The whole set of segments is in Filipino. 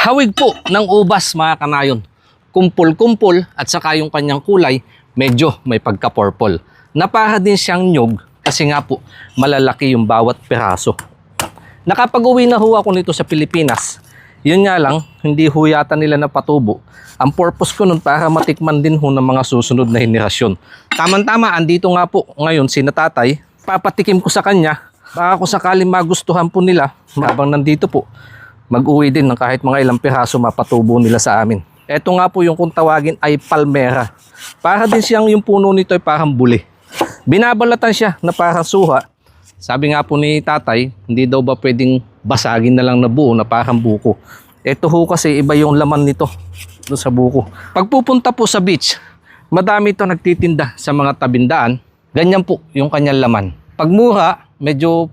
Hawig po ng ubas mga kanayon. Kumpul-kumpul at saka yung kanyang kulay medyo may pagka-purple. Napara din siyang nyug kasi nga po malalaki yung bawat piraso. Nakapag-uwi na ho ako nito sa Pilipinas. Yun nga lang, hindi ho yata nila napatubo. Ang purpose ko nun para matikman din ho ng mga susunod na henerasyon. Tama-tama, andito nga po ngayon si Tatay. Papatikim ko sa kanya. Baka kung sakaling magustuhan po nila, habang nandito po, mag-uwi din ng kahit mga ilang piraso mapatubo nila sa amin. Ito nga po yung kung tawagin ay palmera. Para din siyang yung puno nito ay parang buli. Binabalatan siya na parang suha. Sabi nga po ni Tatay, hindi daw ba pwedeng basagin na lang na buo na parang buko. Ito ho kasi iba yung laman nito doon sa buko. Pagpupunta po sa beach, madami ito nagtitinda sa mga tabindaan. Ganyan po yung kanyang laman. Pag mura, medyo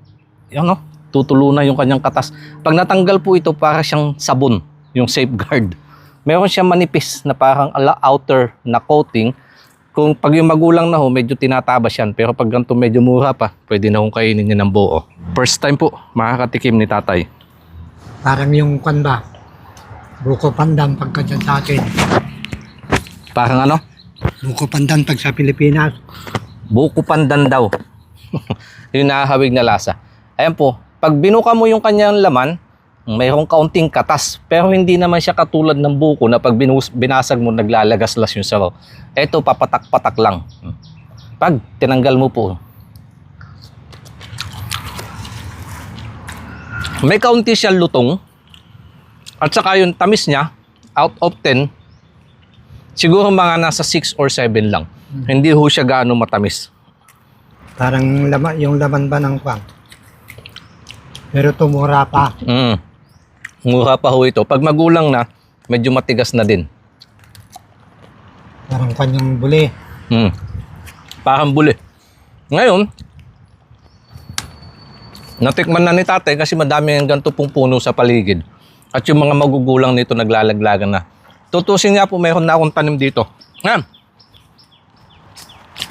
tutulunan yung kanyang katas. Pag natanggal po ito, para siyang sabon, yung safeguard. Meron siyang manipis na parang outer na coating. Kung pag yung magulang na ho, medyo tinatabas yan. Pero pag ganito medyo mura pa, pwede na hong kainin niya ng buo. First time po, makakatikim ni Tatay. Parang yung kanda, buko pandan pagka dyan sa atin. Parang ano? Buko pandan pag sa Pilipinas. Buko pandan daw. Yung nakahawig na lasa. Ayan po, pag binuka mo yung kanyang laman, mayroong kaunting katas. Pero hindi naman siya katulad ng buko na pag binasag mo, naglalagaslas yung sabaw. Ito, papatak-patak lang. Pag tinanggal mo po, may kaunti siyang lutong. At saka yung tamis niya, out of 10, siguro mga nasa 6 or 7 lang. Hindi ho siya gaano matamis. Parang yung laman ba ng kwang. Pero tumura pa. Mura pa ho ito. Pag magulang na, medyo matigas na din. Parang kanyang buli. Parang buli. Ngayon, natikman na ni Tatay kasi madami yung ganito pong puno sa paligid. At yung mga magugulang nito naglalaglagan na. Tutusin nga po, mayroon na akong tanim dito. Yan.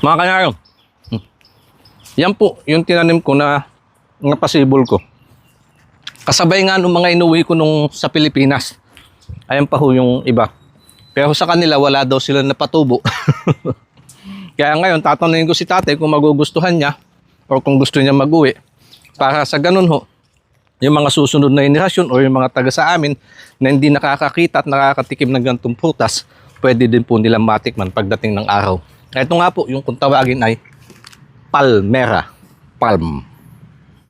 Mga kanayon. Yan po, yung tinanim ko na pasibol ko. Kasabay nga nung mga inuwi ko nung sa Pilipinas. Ayan pa ho yung iba. Pero sa kanila, wala daw sila napatubo. Kaya ngayon, tatanungin ko si Tatay kung magugustuhan niya o kung gusto niya mag-uwi. Para sa ganun ho, yung mga susunod na henerasyon o yung mga taga sa amin na hindi nakakakita at nakakatikim ng ganitong prutas, pwede din po nilang matikman pagdating ng araw. Ito nga po, yung kung tawagin ay palmera. Palm.